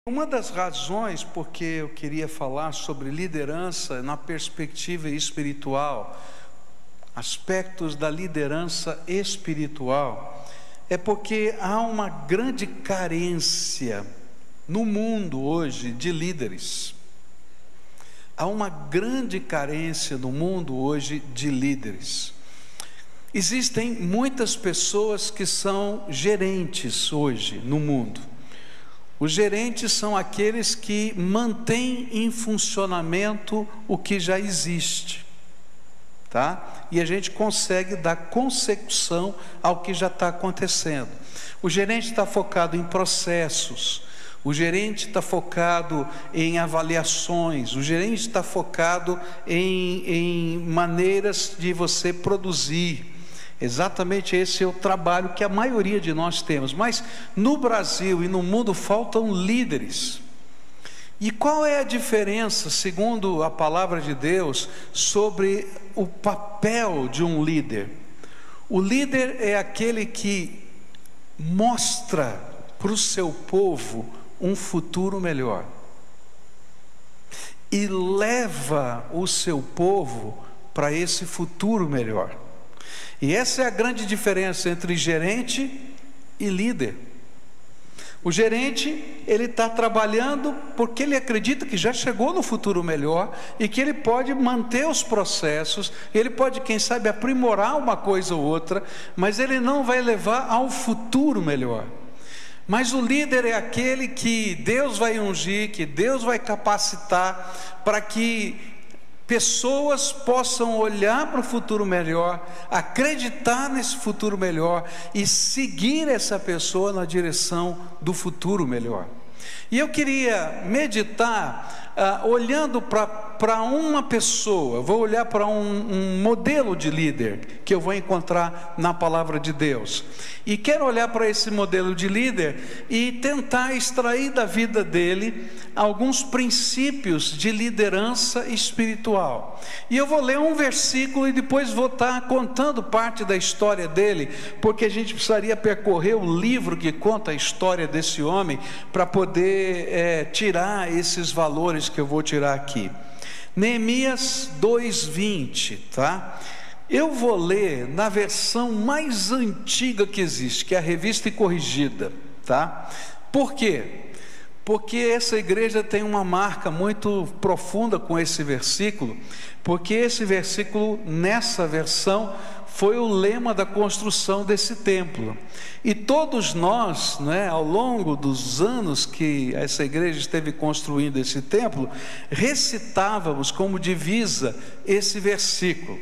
Uma das razões porque eu queria falar sobre liderança na perspectiva espiritual, aspectos da liderança espiritual, é porque há uma grande carência no mundo hoje de líderes. Há uma grande carência no mundo hoje de líderes. Existem muitas pessoas que são gerentes hoje no mundo. Os gerentes são aqueles que mantêm em funcionamento o que já existe, tá? E a gente consegue dar consecução ao que já está acontecendo. O gerente está focado em processos, o gerente está focado em avaliações, o gerente está focado em maneiras de você produzir. Exatamente esse é o trabalho que a maioria de nós temos. Mas no Brasil e no mundo faltam líderes. E qual é a diferença, segundo a palavra de Deus, sobre o papel de um líder? O líder é aquele que mostra para o seu povo um futuro melhor e leva o seu povo para esse futuro melhor. E essa é a grande diferença entre gerente e líder. O gerente, ele está trabalhando porque ele acredita que já chegou no futuro melhor e que ele pode manter os processos, ele pode, quem sabe, aprimorar uma coisa ou outra, mas ele não vai levar ao futuro melhor. Mas o líder é aquele que Deus vai ungir, que Deus vai capacitar para que pessoas possam olhar para o futuro melhor, acreditar nesse futuro melhor e seguir essa pessoa na direção do futuro melhor. E eu queria meditar olhando para uma pessoa, vou olhar para um modelo de líder que eu vou encontrar na palavra de Deus. E quero olhar para esse modelo de líder e tentar extrair da vida dele alguns princípios de liderança espiritual. E eu vou ler um versículo e depois vou estar contando parte da história dele, porque a gente precisaria percorrer o livro que conta a história desse homem para poder tirar esses valores que eu vou tirar aqui. Neemias 2:20, tá? Eu vou ler na versão mais antiga que existe, que é a Revista e Corrigida, tá? Por quê? Porque essa igreja tem uma marca muito profunda com esse versículo, porque esse versículo, nessa versão, foi o lema da construção desse templo. E todos nós, né, ao longo dos anos que essa igreja esteve construindo esse templo, recitávamos como divisa esse versículo.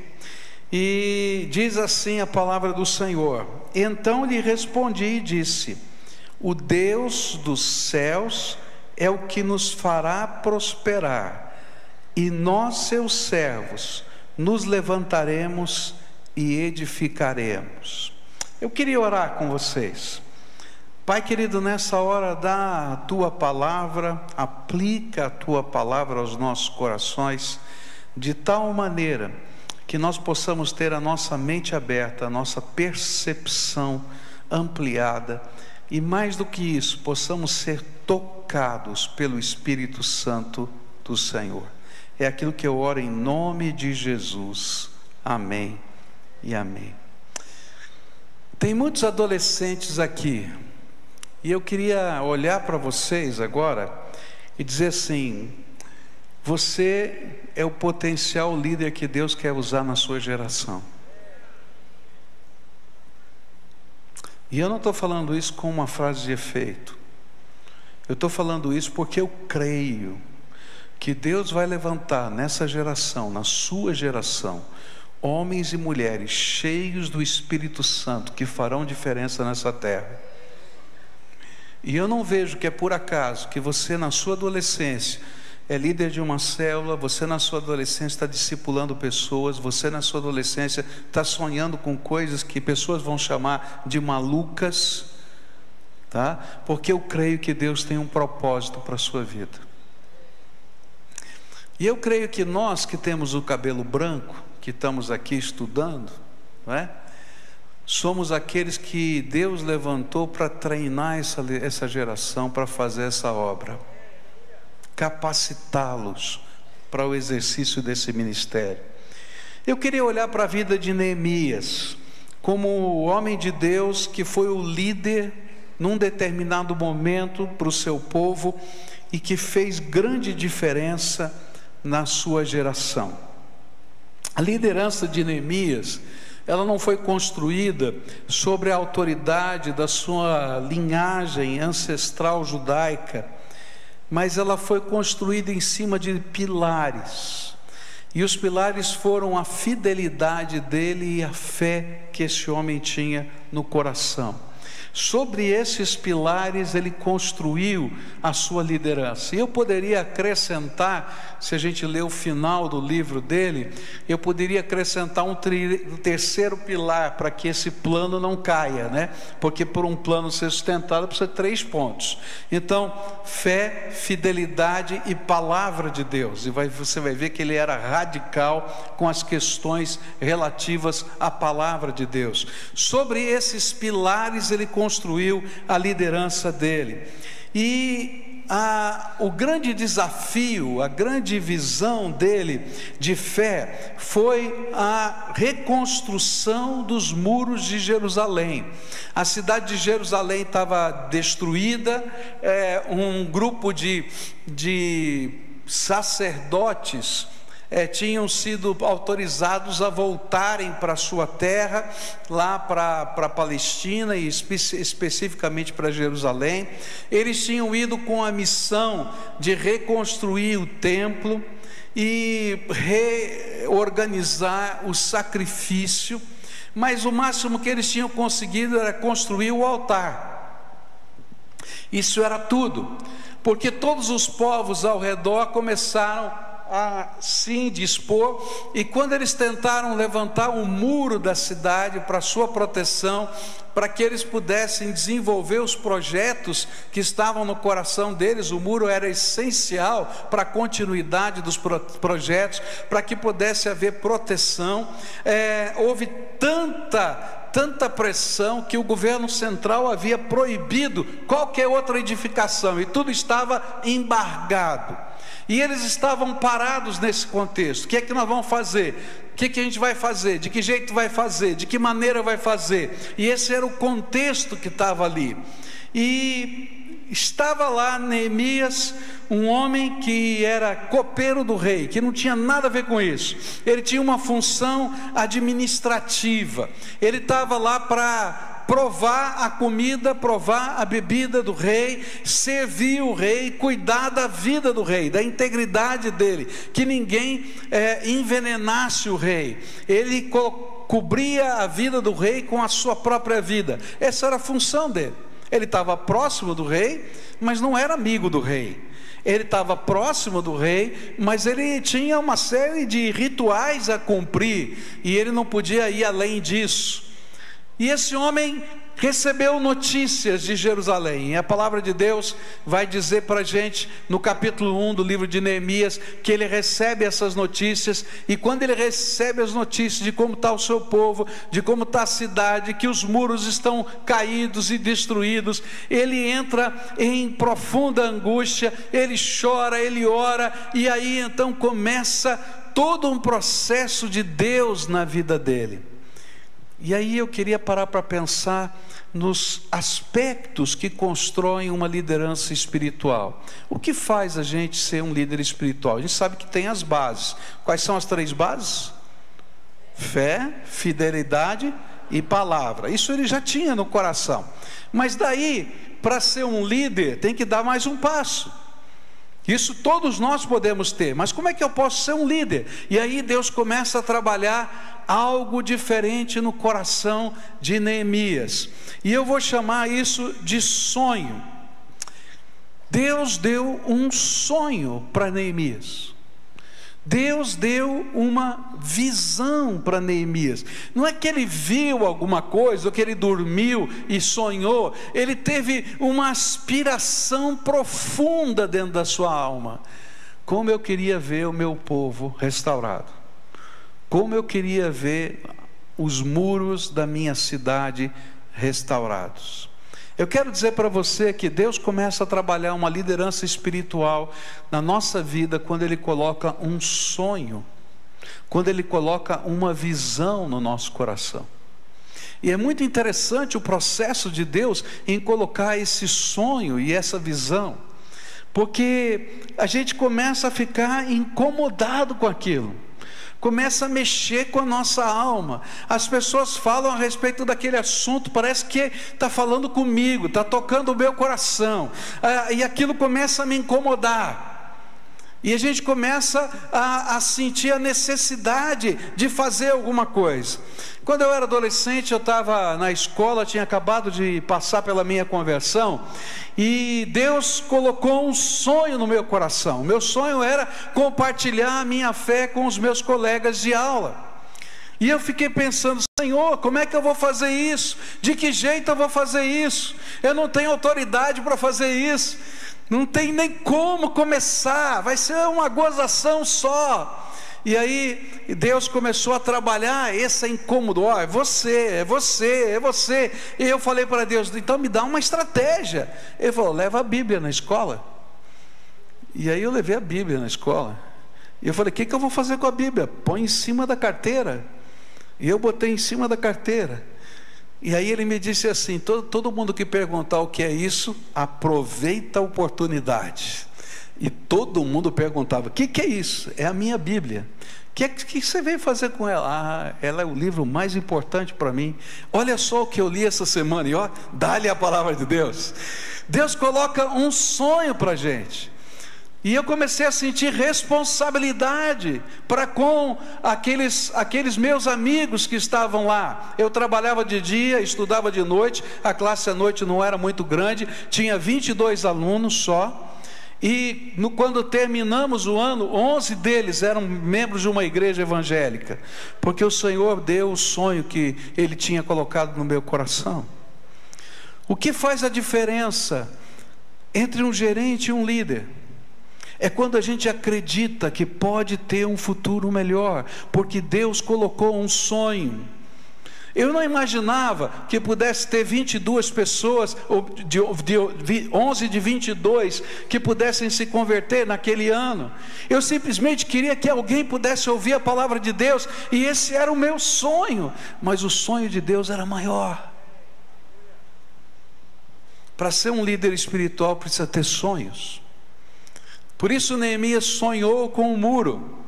E diz assim a palavra do Senhor: então lhe respondi e disse: o Deus dos céus é o que nos fará prosperar, e nós, seus servos, nos levantaremos e edificaremos. Eu queria orar com vocês. Pai querido, nessa hora dá a tua palavra, aplica a tua palavra aos nossos corações, de tal maneira que nós possamos ter a nossa mente aberta, a nossa percepção ampliada, e mais do que isso, possamos ser tocados pelo Espírito Santo do Senhor. É aquilo que eu oro em nome de Jesus. Amém e amém. Tem muitos adolescentes aqui, e eu queria olhar para vocês agora e dizer assim: você é o potencial líder que Deus quer usar na sua geração. E eu não estou falando isso com uma frase de efeito. Eu estou falando isso porque eu creio que Deus vai levantar nessa geração, na sua geração, homens e mulheres cheios do Espírito Santo que farão diferença nessa terra. E eu não vejo que é por acaso que você, na sua adolescência, é líder de uma célula, você na sua adolescência está discipulando pessoas, você na sua adolescência está sonhando com coisas que pessoas vão chamar de malucas, tá? Porque eu creio que Deus tem um propósito para a sua vida. E eu creio que nós que temos o cabelo branco, que estamos aqui estudando, não é? Somos aqueles que Deus levantou para treinar essa geração para fazer essa obra. capacitá-los para o exercício desse ministério. Eu queria olhar para a vida de Neemias como o homem de Deus que foi o líder num determinado momento para o seu povo e que fez grande diferença na sua geração. A liderança de Neemias, ela não foi construída sobre a autoridade da sua linhagem ancestral judaica, mas ela foi construída em cima de pilares. E os pilares foram a fidelidade dele e a fé que esse homem tinha no coração. Sobre esses pilares ele construiu a sua liderança. E eu poderia acrescentar, se a gente ler o final do livro dele, eu poderia acrescentar um terceiro pilar para que esse plano não caia, né? Porque por um plano ser sustentado precisa de 3 pontos. Então, fé, fidelidade e palavra de Deus. E você vai ver que ele era radical com as questões relativas à palavra de Deus. Sobre esses pilares ele construiu a liderança dele. E o grande desafio, a grande visão dele de fé foi a reconstrução dos muros de Jerusalém. A cidade de Jerusalém estava destruída, um grupo de sacerdotes tinham sido autorizados a voltarem para a sua terra, lá para a Palestina e especificamente para Jerusalém. Eles tinham ido com a missão de reconstruir o templo e reorganizar o sacrifício, mas o máximo que eles tinham conseguido era construir o altar. Isso era tudo, porque todos os povos ao redor começaram a se indispor, e quando eles tentaram levantar um muro da cidade para sua proteção, para que eles pudessem desenvolver os projetos que estavam no coração deles, o muro era essencial para a continuidade dos projetos, para que pudesse haver proteção. Houve tanta pressão que o governo central havia proibido qualquer outra edificação, e tudo estava embargado. E eles estavam parados nesse contexto. O que é que nós vamos fazer? O que é que a gente vai fazer? De que jeito vai fazer? De que maneira vai fazer? E esse era o contexto que estava ali. E estava lá Neemias, um homem que era copeiro do rei, que não tinha nada a ver com isso. Ele tinha uma função administrativa. Ele estava lá para provar a comida, provar a bebida do rei, servir o rei, cuidar da vida do rei, da integridade dele, que ninguém envenenasse o rei. Ele cobria a vida do rei com a sua própria vida. Essa era a função dele. Ele estava próximo do rei, mas não era amigo do rei. Ele estava próximo do rei, mas ele tinha uma série de rituais a cumprir, e ele não podia ir além disso. E esse homem recebeu notícias de Jerusalém, e a palavra de Deus vai dizer para a gente no capítulo 1 do livro de Neemias, que ele recebe essas notícias. E quando ele recebe as notícias de como está o seu povo, de como está a cidade, que os muros estão caídos e destruídos, ele entra em profunda angústia, ele chora, ele ora, e aí então começa todo um processo de Deus na vida dele. E aí eu queria parar para pensar nos aspectos que constroem uma liderança espiritual. O que faz a gente ser um líder espiritual? A gente sabe que tem as bases. Quais são as 3 bases? Fé, fidelidade e palavra. Isso ele já tinha no coração. Mas daí, para ser um líder, tem que dar mais um passo. Isso todos nós podemos ter, mas como é que eu posso ser um líder? E aí Deus começa a trabalhar algo diferente no coração de Neemias, e eu vou chamar isso de sonho. Deus deu um sonho para Neemias. Deus deu uma visão para Neemias. Não é que ele viu alguma coisa, ou que ele dormiu e sonhou. Ele teve uma aspiração profunda dentro da sua alma. Como eu queria ver o meu povo restaurado. Como eu queria ver os muros da minha cidade restaurados. Eu quero dizer para você que Deus começa a trabalhar uma liderança espiritual na nossa vida quando Ele coloca um sonho, quando Ele coloca uma visão no nosso coração. E é muito interessante o processo de Deus em colocar esse sonho e essa visão, porque a gente começa a ficar incomodado com aquilo, começa a mexer com a nossa alma. As pessoas falam a respeito daquele assunto, parece que está falando comigo, está tocando o meu coração, e aquilo começa a me incomodar. E a gente começa a sentir a necessidade de fazer alguma coisa. Quando eu era adolescente, eu estava na escola, tinha acabado de passar pela minha conversão, e Deus colocou um sonho no meu coração. O meu sonho era compartilhar a minha fé com os meus colegas de aula. E eu fiquei pensando: Senhor, como é que eu vou fazer isso? De que jeito eu vou fazer isso? Eu não tenho autoridade para fazer isso. Não tem nem como começar, vai ser uma gozação só. E aí Deus começou a trabalhar esse incômodo: é você, é você, é você. E eu falei para Deus: então me dá uma estratégia. Ele falou: leva a Bíblia na escola. E aí eu levei a Bíblia na escola. E eu falei: o que eu vou fazer com a Bíblia? Põe em cima da carteira. E eu botei em cima da carteira. E aí ele me disse assim: todo mundo que perguntar o que é isso, aproveita a oportunidade. E todo mundo perguntava: o que é isso? É a minha Bíblia. O que você veio fazer com ela? Ela é o livro mais importante para mim. Olha só o que eu li essa semana. E ó, dá-lhe a palavra de Deus. Deus coloca um sonho para a gente. E eu comecei a sentir responsabilidade para com aqueles meus amigos que estavam lá. Eu trabalhava de dia, estudava de noite. A classe à noite não era muito grande, tinha 22 alunos só. E quando terminamos o ano, 11 deles eram membros de uma igreja evangélica, porque o Senhor deu o sonho que Ele tinha colocado no meu coração. O que faz a diferença entre um gerente e um líder? É quando a gente acredita que pode ter um futuro melhor, porque Deus colocou um sonho. Eu não imaginava que pudesse ter 22 pessoas, ou 11 de 22, que pudessem se converter naquele ano. Eu simplesmente queria que alguém pudesse ouvir a palavra de Deus, e esse era o meu sonho. Mas o sonho de Deus era maior. Para ser um líder espiritual precisa ter sonhos. Por isso Neemias sonhou com o muro.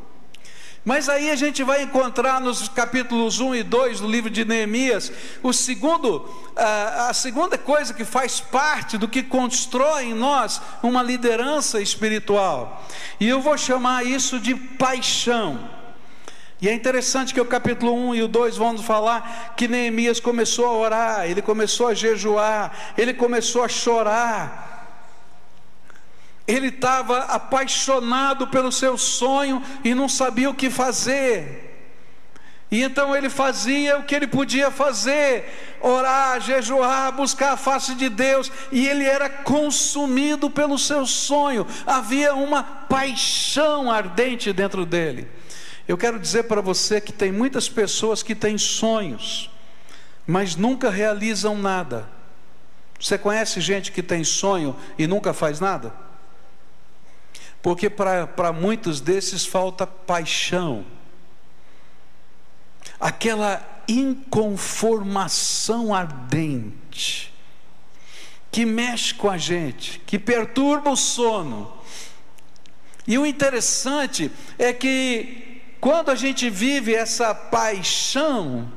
Mas aí a gente vai encontrar nos capítulos 1 e 2 do livro de Neemias a segunda coisa que faz parte do que constrói em nós uma liderança espiritual. E eu vou chamar isso de paixão. E é interessante que o capítulo 1 e o 2 vão nos falar que Neemias começou a orar, ele começou a jejuar, ele começou a chorar. Ele estava apaixonado pelo seu sonho e não sabia o que fazer. E então ele fazia o que ele podia fazer: orar, jejuar, buscar a face de Deus. E ele era consumido pelo seu sonho. Havia uma paixão ardente dentro dele. Eu quero dizer para você que tem muitas pessoas que têm sonhos, mas nunca realizam nada. Você conhece gente que tem sonho e nunca faz nada? Porque para muitos desses falta paixão, aquela inconformação ardente, que mexe com a gente, que perturba o sono. E o interessante é que quando a gente vive essa paixão,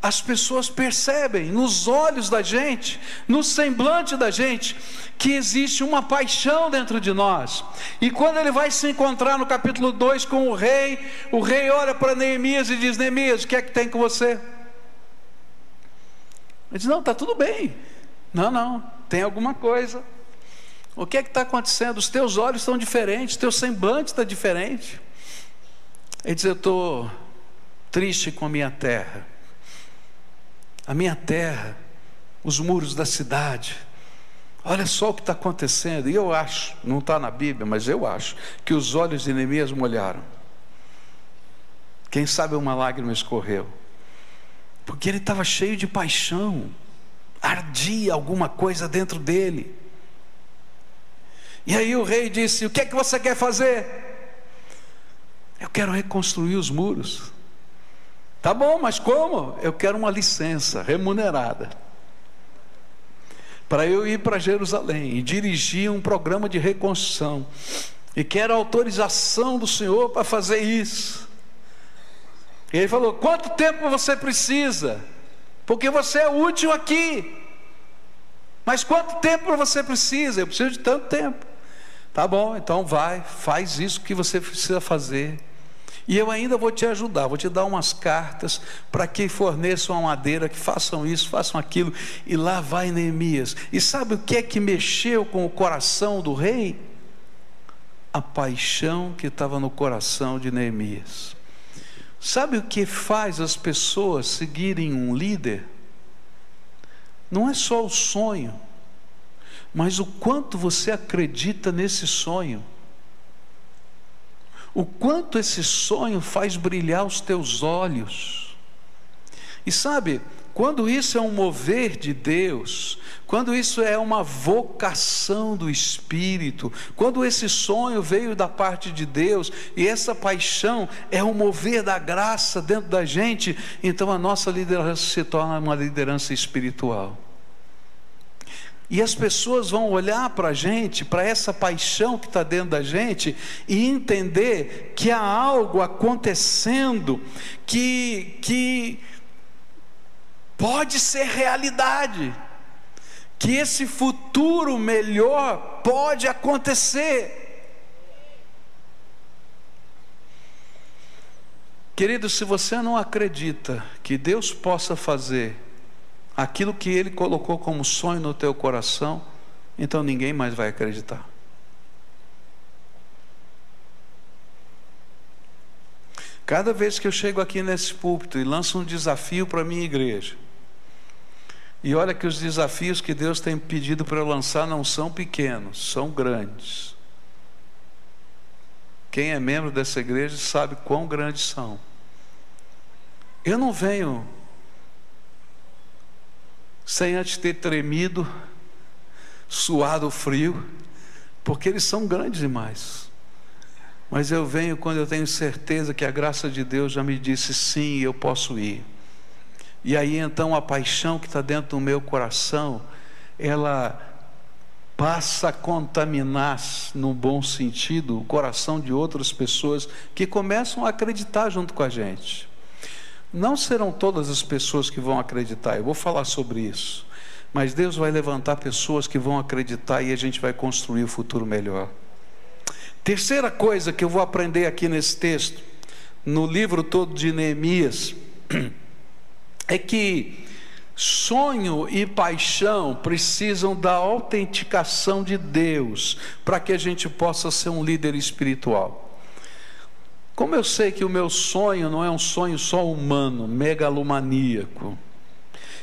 as pessoas percebem nos olhos da gente, no semblante da gente, que existe uma paixão dentro de nós. E quando ele vai se encontrar no capítulo 2 com o rei olha para Neemias e diz: Neemias, o que é que tem com você? Ele diz: não, está tudo bem. Não, tem alguma coisa. O que é que está acontecendo? Os teus olhos estão diferentes, teu semblante está diferente. Ele diz: eu estou triste com a minha terra. A minha terra, os muros da cidade. Olha só o que está acontecendo. E eu acho, não está na Bíblia, mas eu acho que os olhos de Neemias molharam. Quem sabe uma lágrima escorreu, porque ele estava cheio de paixão. Ardia alguma coisa dentro dele. E aí o rei disse: o que é que você quer fazer? Eu quero reconstruir os muros. Tá bom, mas como? Eu quero uma licença remunerada para eu ir para Jerusalém e dirigir um programa de reconstrução, e quero a autorização do Senhor para fazer isso. E ele falou: quanto tempo você precisa? Porque você é útil aqui. Mas quanto tempo você precisa? Eu preciso de tanto tempo. Tá bom, então vai, faz isso que você precisa fazer. E eu ainda vou te ajudar, vou te dar umas cartas para que forneçam a madeira, que façam isso, façam aquilo. E lá vai Neemias. E sabe o que é que mexeu com o coração do rei? A paixão que estava no coração de Neemias. Sabe o que faz as pessoas seguirem um líder? Não é só o sonho, mas o quanto você acredita nesse sonho. O quanto esse sonho faz brilhar os teus olhos. E sabe, quando isso é um mover de Deus, quando isso é uma vocação do Espírito, quando esse sonho veio da parte de Deus, e essa paixão é um mover da graça dentro da gente, então a nossa liderança se torna uma liderança espiritual. E as pessoas vão olhar para a gente, para essa paixão que está dentro da gente, e entender que há algo acontecendo que pode ser realidade, que esse futuro melhor pode acontecer. Querido, se você não acredita que Deus possa fazer aquilo que Ele colocou como sonho no teu coração, então ninguém mais vai acreditar. Cada vez que eu chego aqui nesse púlpito e lanço um desafio para a minha igreja, e olha que os desafios que Deus tem pedido para eu lançar não são pequenos, são grandes. Quem é membro dessa igreja sabe quão grandes são. Eu não venho sem antes ter tremido, suado frio, porque eles são grandes demais. Mas eu venho quando eu tenho certeza que a graça de Deus já me disse sim, eu posso ir. E aí então a paixão que está dentro do meu coração, ela passa a contaminar, no bom sentido, o coração de outras pessoas que começam a acreditar junto com a gente. Não serão todas as pessoas que vão acreditar, eu vou falar sobre isso, mas Deus vai levantar pessoas que vão acreditar e a gente vai construir o futuro melhor. Terceira coisa que eu vou aprender aqui nesse texto, no livro todo de Neemias, é que sonho e paixão precisam da autenticação de Deus para que a gente possa ser um líder espiritual. Como eu sei que o meu sonho não é um sonho só humano, megalomaníaco,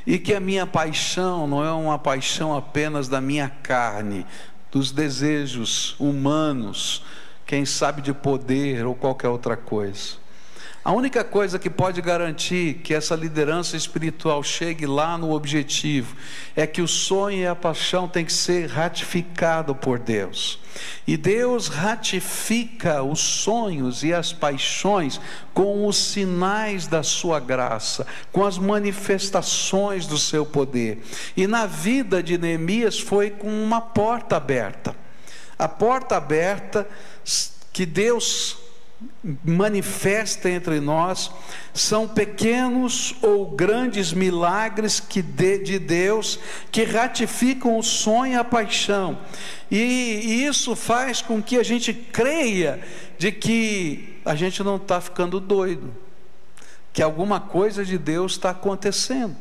e que a minha paixão não é uma paixão apenas da minha carne, dos desejos humanos, quem sabe de poder ou qualquer outra coisa. A única coisa que pode garantir que essa liderança espiritual chegue lá no objetivo é que o sonho e a paixão tem que ser ratificado por Deus. E Deus ratifica os sonhos e as paixões com os sinais da sua graça, com as manifestações do seu poder. E na vida de Neemias foi com uma porta aberta. A porta aberta que Deus manifesta entre nós são pequenos ou grandes milagres de Deus que ratificam o sonho e a paixão, e isso faz com que a gente creia de que a gente não está ficando doido, que alguma coisa de Deus está acontecendo.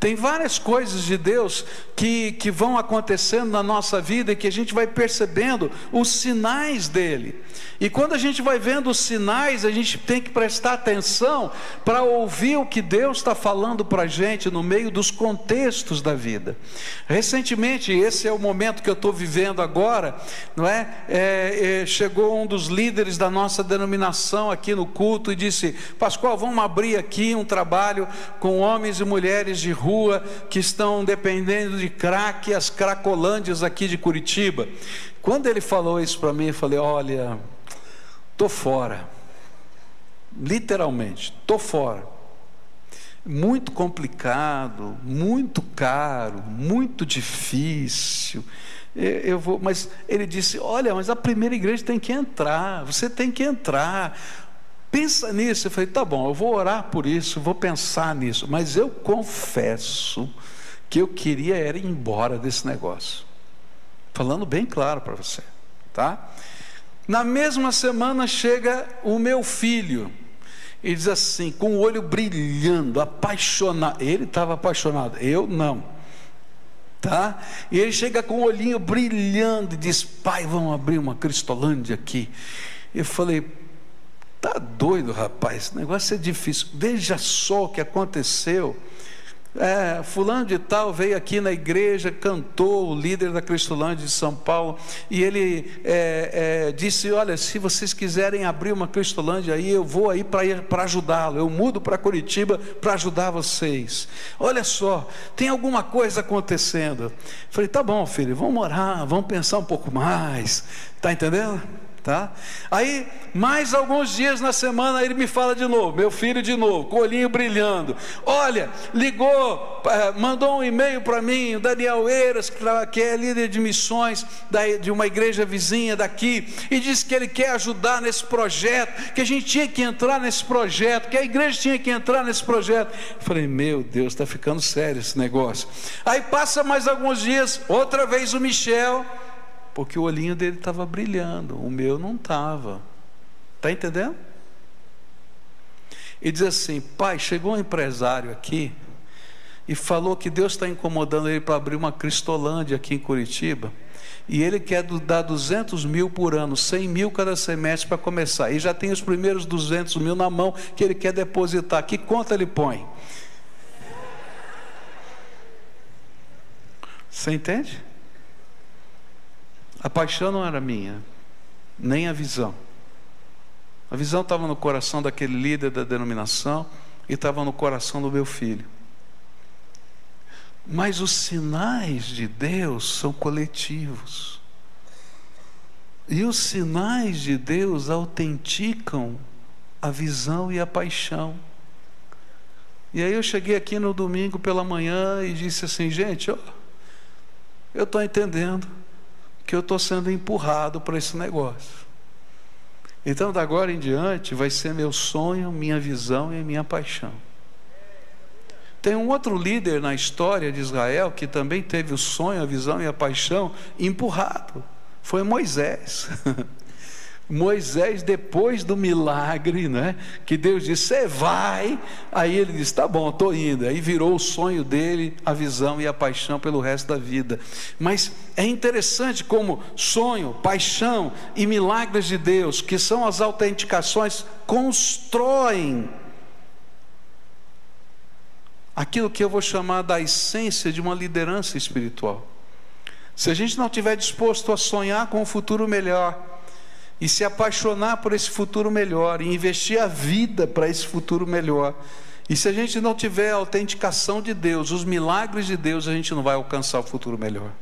Tem várias coisas de Deus que vão acontecendo na nossa vida e que a gente vai percebendo os sinais dele. E quando a gente vai vendo os sinais, a gente tem que prestar atenção para ouvir o que Deus está falando para a gente no meio dos contextos da vida. Recentemente, esse é o momento que eu estou vivendo agora, não é? Chegou um dos líderes da nossa denominação aqui no culto e disse: Pascoal, vamos abrir aqui um trabalho com homens e mulheres igrejas de rua que estão dependendo de crack, as cracolândias aqui de Curitiba. Quando ele falou isso para mim, eu falei: olha, estou fora, literalmente, estou fora. Muito complicado, muito caro, muito difícil. Eu vou, mas ele disse: olha, mas a primeira igreja tem que entrar, você tem que entrar, pensa nisso. Eu falei: tá bom, eu vou orar por isso, vou pensar nisso, mas eu confesso que eu queria era ir embora desse negócio, falando bem claro para você, tá? Na mesma semana chega o meu filho e diz assim, com o olho brilhando, apaixonado. Ele estava apaixonado, eu não, tá? E ele chega com o olhinho brilhando e diz: pai, vamos abrir uma Cristolândia aqui. Eu falei: tá doido, rapaz, esse negócio é difícil. Veja só o que aconteceu. Fulano de tal veio aqui na igreja, cantou, o líder da Cristolândia de São Paulo, e ele disse: olha, se vocês quiserem abrir uma Cristolândia aí, eu vou aí para ajudá-lo, eu mudo para Curitiba para ajudar vocês. Olha só, tem alguma coisa acontecendo. Falei: tá bom, filho, vamos orar, vamos pensar um pouco mais, tá entendendo? Tá? Aí, mais alguns dias na semana, ele me fala de novo, meu filho de novo, com o olhinho brilhando: olha, ligou, mandou um e-mail para mim, o Daniel Eiras, que é líder de missões de uma igreja vizinha daqui, e disse que ele quer ajudar nesse projeto, que a gente tinha que entrar nesse projeto, que a igreja tinha que entrar nesse projeto. Eu falei: meu Deus, está ficando sério esse negócio. Aí passa mais alguns dias, outra vez o Michel, porque o olhinho dele estava brilhando, o meu não estava. Está entendendo? E diz assim: pai, chegou um empresário aqui e falou que Deus está incomodando ele para abrir uma Cristolândia aqui em Curitiba, e ele quer dar 200 mil por ano, 100 mil cada semestre para começar, e já tem os primeiros 200 mil na mão que ele quer depositar. Que conta ele põe? Você entende? A paixão não era minha, nem a visão. A visão estava no coração daquele líder da denominação e estava no coração do meu filho. Mas os sinais de Deus são coletivos. E os sinais de Deus autenticam a visão e a paixão. E aí eu cheguei aqui no domingo pela manhã e disse assim: gente, ó, eu estou entendendo que eu estou sendo empurrado para esse negócio. Então, da agora em diante, vai ser meu sonho, minha visão e minha paixão. Tem um outro líder na história de Israel que também teve o sonho, a visão e a paixão empurrado. Foi Moisés. Moisés, depois do milagre, né, que Deus disse: você vai, aí ele disse: tá bom, estou indo. Aí virou o sonho dele, a visão e a paixão pelo resto da vida. Mas é interessante como sonho, paixão e milagres de Deus, que são as autenticações, constroem aquilo que eu vou chamar da essência de uma liderança espiritual. Se a gente não estiver disposto a sonhar com um futuro melhor, e se apaixonar por esse futuro melhor, e investir a vida para esse futuro melhor, e se a gente não tiver a autenticação de Deus, os milagres de Deus, a gente não vai alcançar o futuro melhor.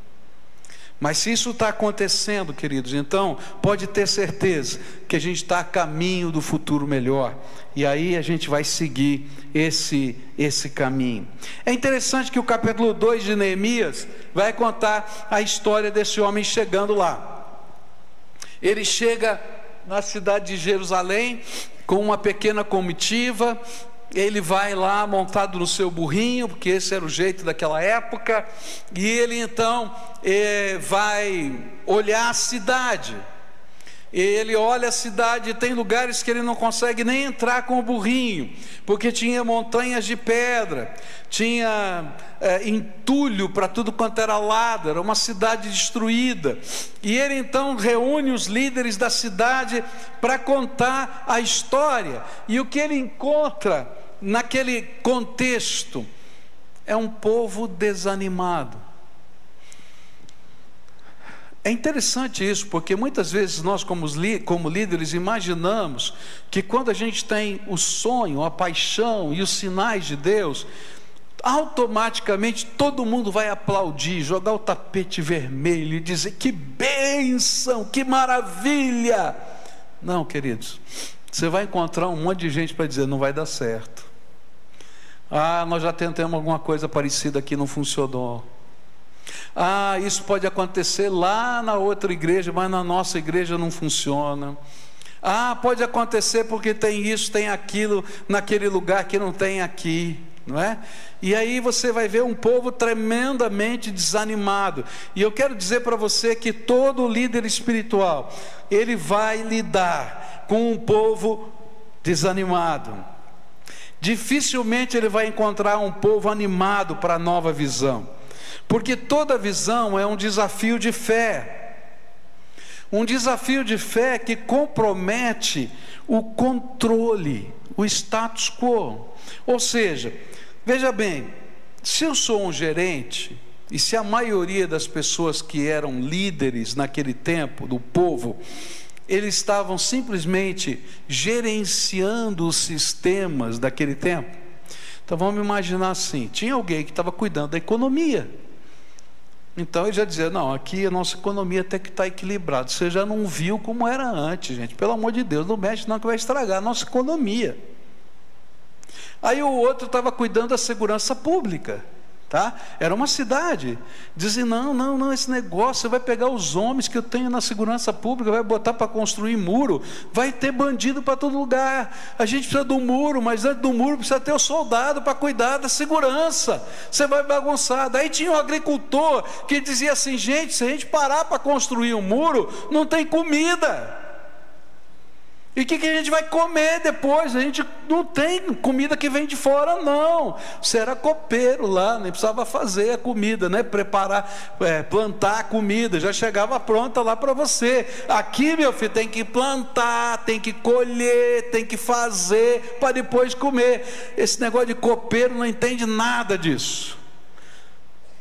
Mas se isso está acontecendo, queridos, então pode ter certeza que a gente está a caminho do futuro melhor, e aí a gente vai seguir esse caminho. É interessante que o capítulo 2 de Neemias vai contar a história desse homem chegando lá. Ele chega na cidade de Jerusalém com uma pequena comitiva. Ele vai lá montado no seu burrinho, porque esse era o jeito daquela época, e ele então vai olhar a cidade. Ele olha a cidade e tem lugares que ele não consegue nem entrar com o burrinho, porque tinha montanhas de pedra, tinha entulho para tudo quanto era lado, era uma cidade destruída. E ele então reúne os líderes da cidade para contar a história, e o que ele encontra naquele contexto é um povo desanimado. É interessante isso, porque muitas vezes nós como líderes imaginamos que quando a gente tem o sonho, a paixão e os sinais de Deus, automaticamente todo mundo vai aplaudir, jogar o tapete vermelho e dizer: que bênção, que maravilha. Não, queridos, você vai encontrar um monte de gente para dizer: não vai dar certo. Ah, nós já tentamos alguma coisa parecida aqui, não funcionou. Ah, isso pode acontecer lá na outra igreja, mas na nossa igreja não funciona. Ah, pode acontecer porque tem isso, tem aquilo naquele lugar que não tem aqui, não é? E aí você vai ver um povo tremendamente desanimado. E eu quero dizer para você que todo líder espiritual, ele vai lidar com um povo desanimado. Dificilmente ele vai encontrar um povo animado para a nova visão, porque toda visão é um desafio de fé. Um desafio de fé que compromete o controle, o status quo. Ou seja, veja bem, se eu sou um gerente, e se a maioria das pessoas que eram líderes naquele tempo, do povo, eles estavam simplesmente gerenciando os sistemas daquele tempo. Então vamos imaginar assim, tinha alguém que estava cuidando da economia. Então ele já dizia: não, aqui a nossa economia até que está equilibrada. Você já não viu como era antes, gente. Pelo amor de Deus, não mexe não, que vai estragar a nossa economia. Aí o outro estava cuidando da segurança pública, tá? Era uma cidade. Dizia: não, esse negócio, você vai pegar os homens que eu tenho na segurança pública, vai botar para construir muro, vai ter bandido para todo lugar. A gente precisa do muro, mas antes do muro precisa ter o soldado para cuidar da segurança. Você vai bagunçar. Daí tinha um agricultor que dizia assim: gente, se a gente parar para construir um muro, não tem comida. E o que a gente vai comer depois? A gente não tem comida que vem de fora, não. Você era copeiro lá, nem precisava fazer a comida, né? Preparar, plantar a comida, já chegava pronta lá para você. Aqui, meu filho, tem que plantar, tem que colher, tem que fazer para depois comer. Esse negócio de copeiro não entende nada disso.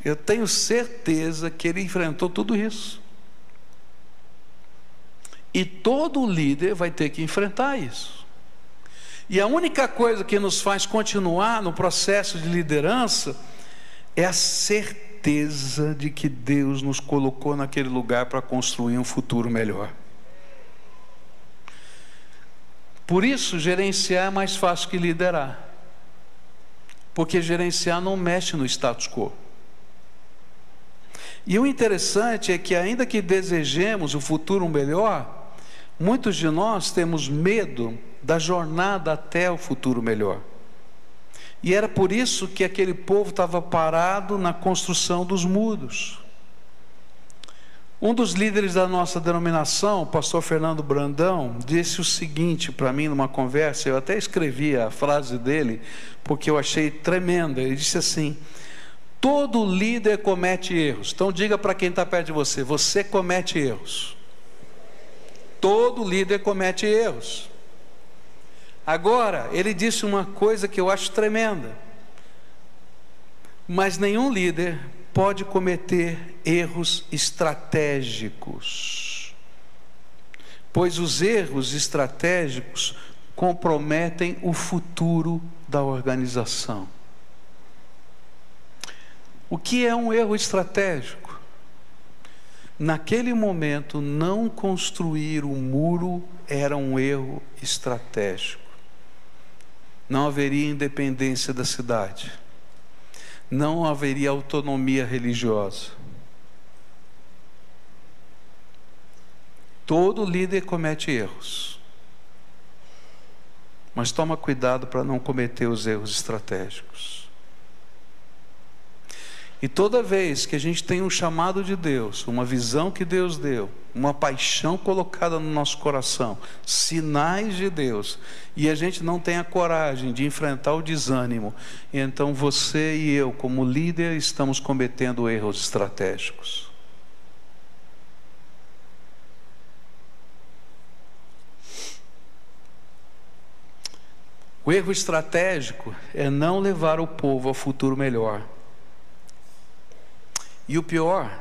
Eu tenho certeza que ele enfrentou tudo isso. E todo líder vai ter que enfrentar isso. E a única coisa que nos faz continuar no processo de liderança é a certeza de que Deus nos colocou naquele lugar para construir um futuro melhor. Por isso, gerenciar é mais fácil que liderar, porque gerenciar não mexe no status quo. E o interessante é que, ainda que desejemos o futuro melhor, muitos de nós temos medo da jornada até o futuro melhor. E era por isso que aquele povo estava parado na construção dos muros. Um dos líderes da nossa denominação, o pastor Fernando Brandão, disse o seguinte para mim numa conversa. Eu até escrevi a frase dele, porque eu achei tremenda. Ele disse assim: todo líder comete erros. Então diga para quem está perto de você: você comete erros. Todo líder comete erros. Agora, ele disse uma coisa que eu acho tremenda: mas nenhum líder pode cometer erros estratégicos, pois os erros estratégicos comprometem o futuro da organização. O que é um erro estratégico? Naquele momento, não construir o muro era um erro estratégico. Não haveria independência da cidade. Não haveria autonomia religiosa. Todo líder comete erros. Mas toma cuidado para não cometer os erros estratégicos. E toda vez que a gente tem um chamado de Deus, uma visão que Deus deu, uma paixão colocada no nosso coração, sinais de Deus, e a gente não tem a coragem de enfrentar o desânimo, então você e eu, como líder, estamos cometendo erros estratégicos. O erro estratégico é não levar o povo ao futuro melhor. E o pior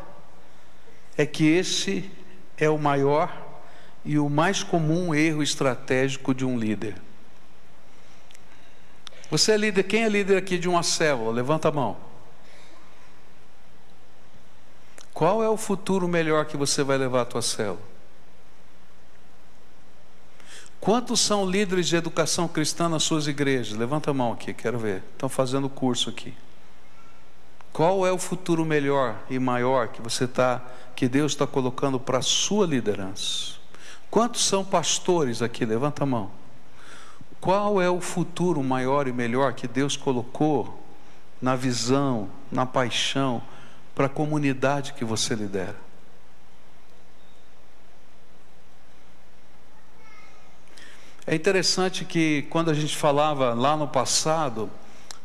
é que esse é o maior e o mais comum erro estratégico de um líder. Você é líder, quem é líder aqui de uma célula? Levanta a mão. Qual é o futuro melhor que você vai levar à tua célula? Quantos são líderes de educação cristã nas suas igrejas? Levanta a mão aqui, quero ver. Estão fazendo curso aqui. Qual é o futuro melhor e maior que Deus está colocando para a sua liderança? Quantos são pastores aqui? Levanta a mão. Qual é o futuro maior e melhor que Deus colocou na visão, na paixão, para a comunidade que você lidera? É interessante que quando a gente falava lá no passado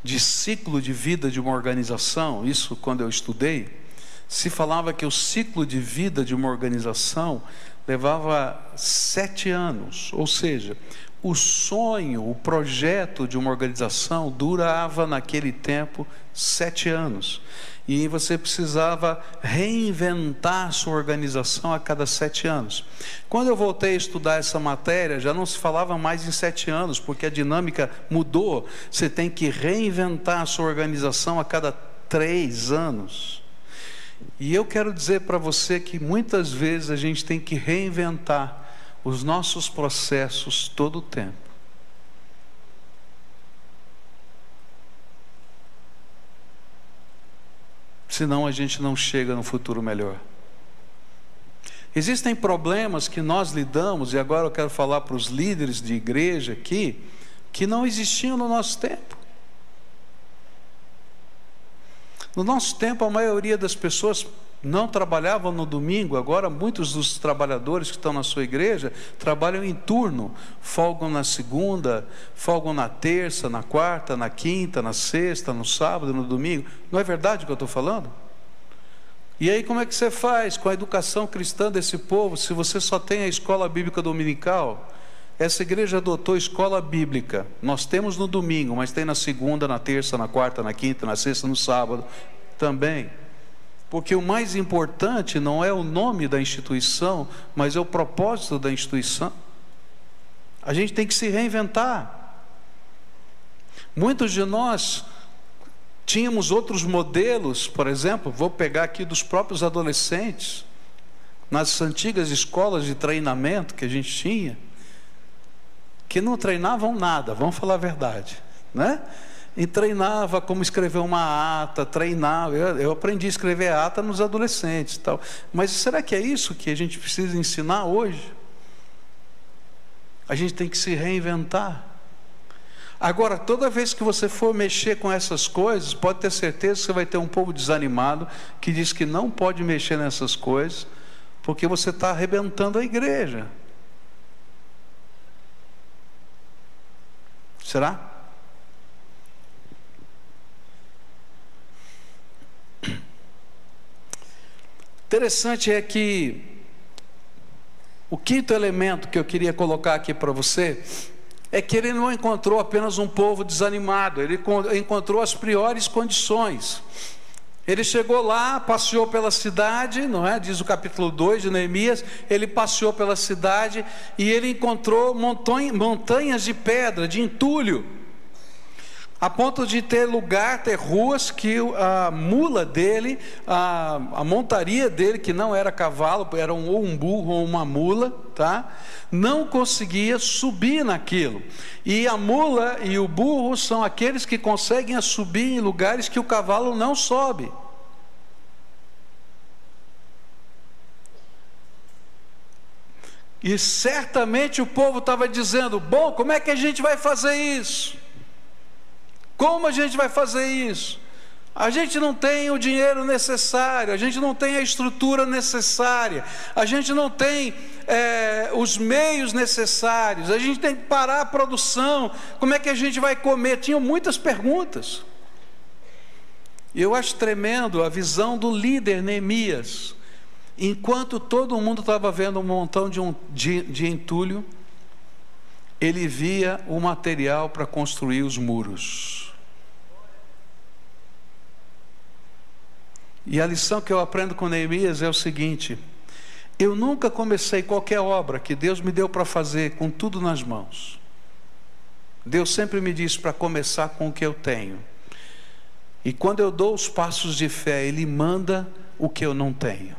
de ciclo de vida de uma organização, isso quando eu estudei, se falava que o ciclo de vida de uma organização levava 7 anos, ou seja, o sonho, o projeto de uma organização durava naquele tempo 7 anos. E você precisava reinventar sua organização a cada 7 anos. Quando eu voltei a estudar essa matéria, já não se falava mais em 7 anos, porque a dinâmica mudou. Você tem que reinventar a sua organização a cada 3 anos. E eu quero dizer para você que muitas vezes a gente tem que reinventar os nossos processos todo o tempo. Senão a gente não chega no futuro melhor. Existem problemas que nós lidamos, e agora eu quero falar para os líderes de igreja aqui, que não existiam no nosso tempo. No nosso tempo, a maioria das pessoas não trabalhavam no domingo. Agora muitos dos trabalhadores que estão na sua igreja trabalham em turno, folgam na segunda, folgam na terça, na quarta, na quinta, na sexta, no sábado, no domingo. Não é verdade o que eu estou falando? E aí como é que você faz com a educação cristã desse povo, se você só tem a escola bíblica dominical? Essa igreja adotou escola bíblica. Nós temos no domingo, mas tem na segunda, na terça, na quarta, na quinta, na sexta, no sábado também. Porque o mais importante não é o nome da instituição, mas é o propósito da instituição. A gente tem que se reinventar. Muitos de nós tínhamos outros modelos, por exemplo, vou pegar aqui dos próprios adolescentes, nas antigas escolas de treinamento que a gente tinha, que não treinavam nada, vamos falar a verdade, né? E treinava como escrever uma ata, treinava. Eu aprendi a escrever ata nos adolescentes, tal. Mas será que é isso que a gente precisa ensinar hoje? A gente tem que se reinventar. Agora, toda vez que você for mexer com essas coisas, pode ter certeza que você vai ter um povo desanimado que diz que não pode mexer nessas coisas, porque você está arrebentando a igreja. Será? Interessante é que o quinto elemento que eu queria colocar aqui para você é que ele não encontrou apenas um povo desanimado, ele encontrou as piores condições. Ele chegou lá, passeou pela cidade, não é? Diz o capítulo 2 de Neemias, ele passeou pela cidade e ele encontrou montanhas de pedra, de entulho, a ponto de ter lugar, ter ruas que a mula dele, a montaria dele, que não era cavalo, era ou um burro ou uma mula, tá? Não conseguia subir naquilo. E a mula e o burro são aqueles que conseguem subir em lugares que o cavalo não sobe. E certamente o povo estava dizendo: bom, como é que a gente vai fazer isso? Como a gente vai fazer isso? A gente não tem o dinheiro necessário, a gente não tem a estrutura necessária, a gente não tem os meios necessários, a gente tem que parar a produção, como é que a gente vai comer? Tinham muitas perguntas. E eu acho tremendo a visão do líder Neemias. Enquanto todo mundo estava vendo um montão de entulho, ele via o material para construir os muros. E a lição que eu aprendo com Neemias é o seguinte: eu nunca comecei qualquer obra que Deus me deu para fazer com tudo nas mãos. Deus sempre me diz para começar com o que eu tenho. E quando eu dou os passos de fé, Ele manda o que eu não tenho.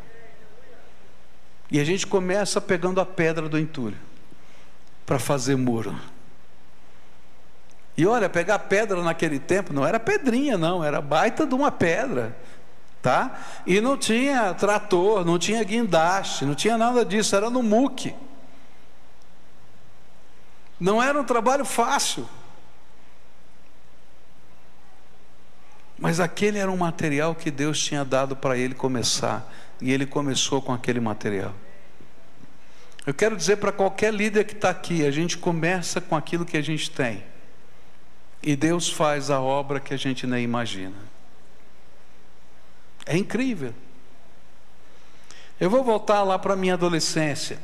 E a gente começa pegando a pedra do entulho para fazer muro. E olha, pegar pedra naquele tempo não era pedrinha não, era baita de uma pedra, tá? E não tinha trator, não tinha guindaste, não tinha nada disso, era no muque. Não era um trabalho fácil. Mas aquele era um material que Deus tinha dado para ele começar. E ele começou com aquele material. Eu quero dizer para qualquer líder que está aqui, a gente começa com aquilo que a gente tem. E Deus faz a obra que a gente nem imagina. É incrível. Eu vou voltar lá para a minha adolescência.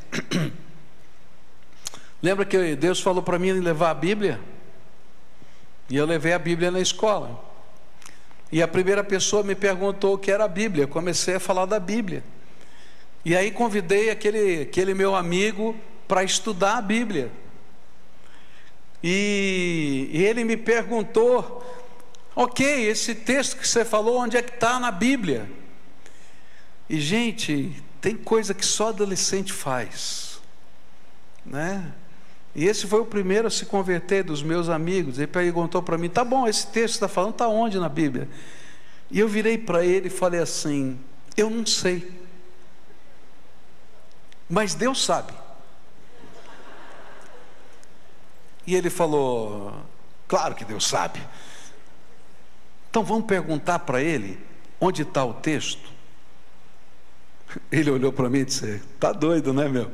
Lembra que Deus falou para mim levar a Bíblia? E eu levei a Bíblia na escola. E a primeira pessoa me perguntou o que era a Bíblia. Eu comecei a falar da Bíblia. E aí convidei aquele meu amigo para estudar a Bíblia. E ele me perguntou: ok, esse texto que você falou, onde é que está na Bíblia? E gente, tem coisa que só adolescente faz, né? E esse foi o primeiro a se converter dos meus amigos. Ele perguntou para mim: tá bom, esse texto que está falando está onde na Bíblia? E eu virei para ele e falei assim: eu não sei, mas Deus sabe. E ele falou: claro que Deus sabe. Então vamos perguntar para ele onde está o texto. Ele olhou para mim e disse: tá doido, né, meu?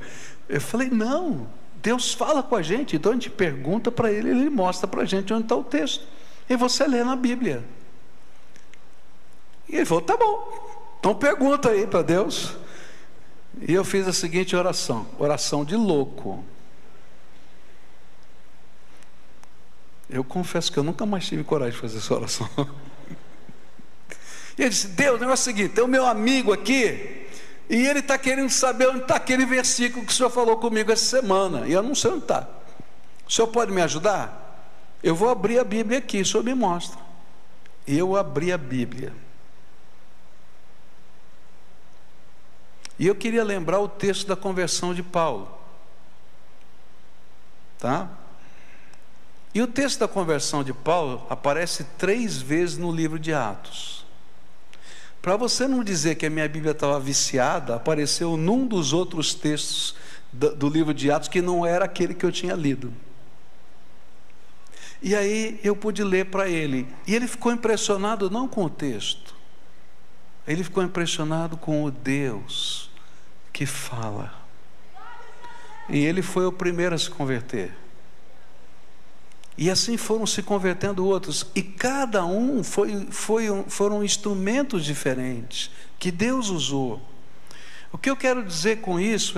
Eu falei: não, Deus fala com a gente, então a gente pergunta para ele, ele mostra para a gente onde está o texto, e você lê na Bíblia. E ele falou: tá bom, então pergunta aí para Deus. E eu fiz a seguinte oração de louco. Eu confesso que eu nunca mais tive coragem de fazer essa oração. E ele disse: Deus, o negócio é o seguinte, tem o meu amigo aqui, e ele está querendo saber onde está aquele versículo que o senhor falou comigo essa semana, e eu não sei onde está. O senhor pode me ajudar? Eu vou abrir a Bíblia aqui, o senhor me mostra. E eu abri a Bíblia. E eu queria lembrar o texto da conversão de Paulo, tá? E o texto da conversão de Paulo aparece 3 vezes no livro de Atos. Para você não dizer que a minha Bíblia estava viciada, apareceu num dos outros textos do livro de Atos que não era aquele que eu tinha lido. E aí eu pude ler para ele. E ele ficou impressionado não com o texto, ele ficou impressionado com o Deus que fala. E ele foi o primeiro a se converter. E assim foram se convertendo outros. E cada um foram instrumentos diferentes que Deus usou. O que eu quero dizer com isso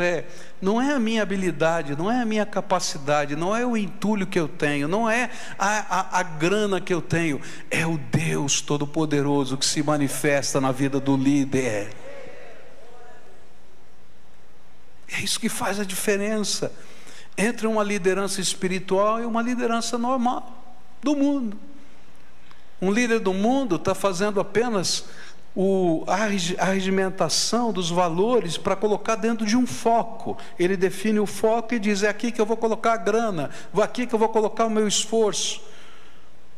não é a minha habilidade, não é a minha capacidade, não é o entulho que eu tenho, não é a grana que eu tenho, é o Deus Todo-Poderoso que se manifesta na vida do líder. É isso que faz a diferença entre uma liderança espiritual e uma liderança normal do mundo. Um líder do mundo está fazendo apenas a regimentação dos valores para colocar dentro de um foco. Ele define o foco e diz: é aqui que eu vou colocar a grana, aqui que eu vou colocar o meu esforço.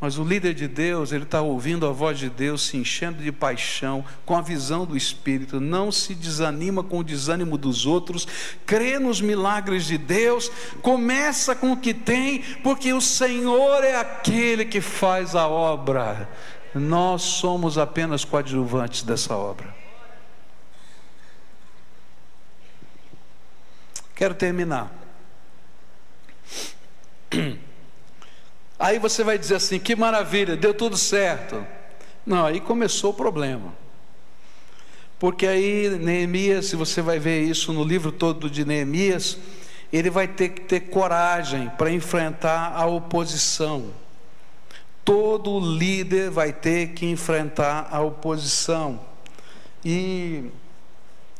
Mas o líder de Deus, ele está ouvindo a voz de Deus, se enchendo de paixão, com a visão do Espírito, não se desanima com o desânimo dos outros, crê nos milagres de Deus, começa com o que tem, porque o Senhor é aquele que faz a obra, nós somos apenas coadjuvantes dessa obra. Quero terminar. Aí você vai dizer assim: que maravilha, deu tudo certo. Não, aí começou o problema. Porque aí Neemias, se você vai ver isso no livro todo de Neemias, ele vai ter que ter coragem para enfrentar a oposição. Todo líder vai ter que enfrentar a oposição. E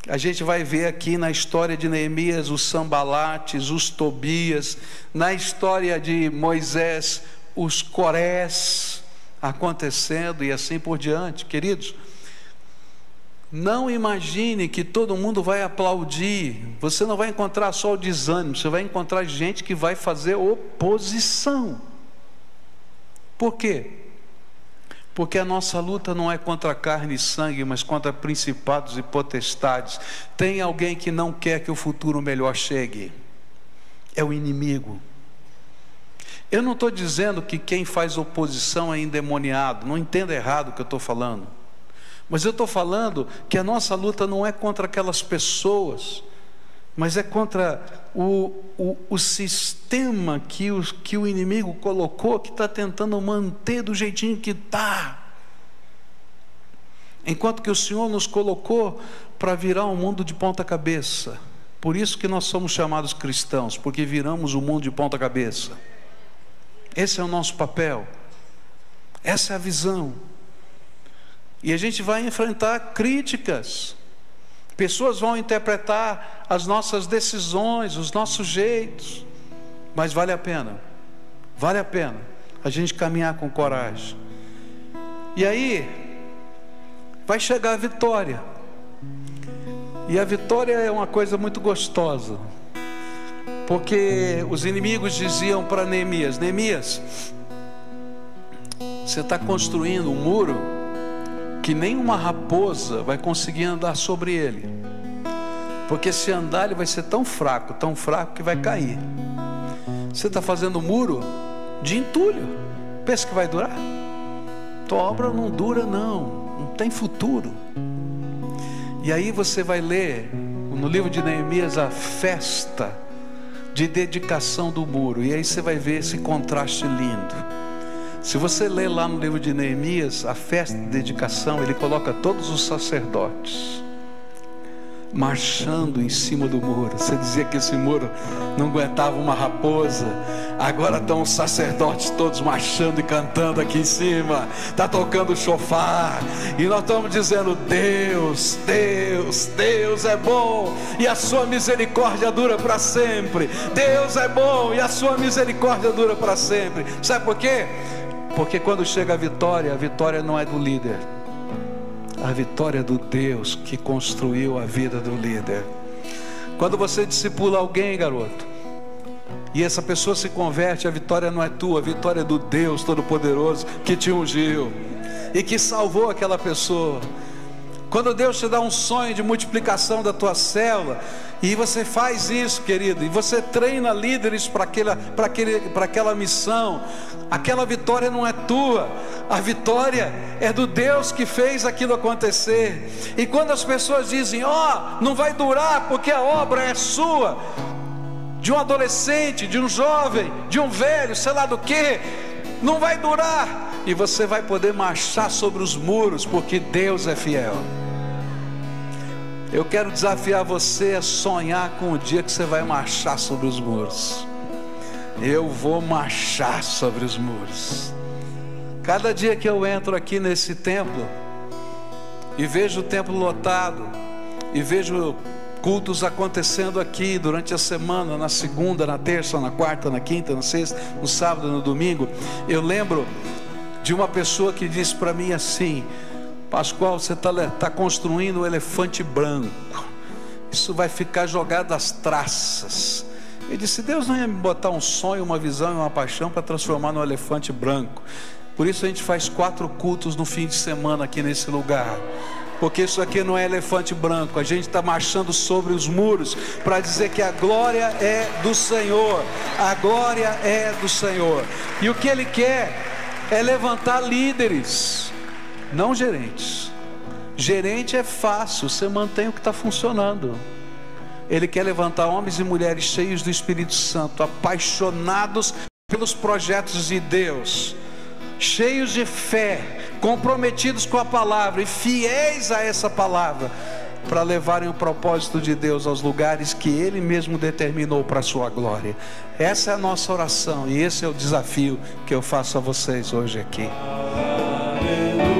A gente vai ver aqui na história de Neemias os Sanbalates, os Tobias, na história de Moisés, os Corés acontecendo e assim por diante. Queridos, não imagine que todo mundo vai aplaudir. Você não vai encontrar só o desânimo, você vai encontrar gente que vai fazer oposição. Por quê? Porque a nossa luta não é contra carne e sangue, mas contra principados e potestades. Tem alguém que não quer que o futuro melhor chegue. É o inimigo. Eu não estou dizendo que quem faz oposição é endemoniado. Não entenda errado o que eu estou falando. Mas eu estou falando que a nossa luta não é contra aquelas pessoas, mas é contra o sistema que o inimigo colocou, que está tentando manter do jeitinho que está. Enquanto que o Senhor nos colocou para virar o mundo de ponta cabeça. Por isso que nós somos chamados cristãos, porque viramos o mundo de ponta cabeça. Esse é o nosso papel. Essa é a visão. E a gente vai enfrentar críticas. Pessoas vão interpretar as nossas decisões, os nossos jeitos. Mas vale a pena a gente caminhar com coragem. E aí vai chegar a vitória. E a vitória é uma coisa muito gostosa. Porque os inimigos diziam para Neemias: Neemias, você está construindo um muro que nem uma raposa vai conseguir andar sobre ele, porque se andar ele vai ser tão fraco que vai cair. Você está fazendo um muro de entulho, pensa que vai durar? Tua obra não dura, não tem futuro. E aí você vai ler no livro de Neemias a festa de dedicação do muro, e aí você vai ver esse contraste lindo. Se você ler lá no livro de Neemias, a festa de dedicação, ele coloca todos os sacerdotes marchando em cima do muro. Você dizia que esse muro não aguentava uma raposa. Agora estão os sacerdotes todos marchando e cantando aqui em cima. Está tocando o chofar. E nós estamos dizendo: Deus, Deus, Deus é bom e a sua misericórdia dura para sempre. Deus é bom e a sua misericórdia dura para sempre. Sabe por quê? Porque quando chega a vitória não é do líder. A vitória é do Deus que construiu a vida do líder. Quando você discipula alguém, garoto, e essa pessoa se converte, a vitória não é tua, a vitória é do Deus Todo-Poderoso que te ungiu e que salvou aquela pessoa. Quando Deus te dá um sonho de multiplicação da tua célula, e você faz isso, querido, e você treina líderes para aquela missão, aquela vitória não é tua, a vitória é do Deus que fez aquilo acontecer. E quando as pessoas dizem: não vai durar porque a obra é sua, de um adolescente, de um jovem, de um velho, sei lá do que, não vai durar, e você vai poder marchar sobre os muros, porque Deus é fiel. Eu quero desafiar você a sonhar com o dia que você vai marchar sobre os muros. Eu vou marchar sobre os muros. Cada dia que eu entro aqui nesse templo e vejo o templo lotado, e vejo cultos acontecendo aqui durante a semana, na segunda, na terça, na quarta, na quinta, na sexta, no sábado, no domingo, eu lembro de uma pessoa que disse para mim assim: Pascoal, você está construindo um elefante branco, isso vai ficar jogado às traças. Ele disse: Deus não ia me botar um sonho, uma visão e uma paixão para transformar num elefante branco. Por isso a gente faz 4 cultos no fim de semana aqui nesse lugar, porque isso aqui não é elefante branco. A gente está marchando sobre os muros para dizer que a glória é do Senhor. A glória é do Senhor. E o que Ele quer é levantar líderes, não gerentes. Gerente é fácil, você mantém o que está funcionando. Ele quer levantar homens e mulheres cheios do Espírito Santo, apaixonados pelos projetos de Deus, cheios de fé, comprometidos com a palavra e fiéis a essa palavra, para levarem o propósito de Deus aos lugares que Ele mesmo determinou para a sua glória. Essa é a nossa oração e esse é o desafio que eu faço a vocês hoje aqui. Aleluia.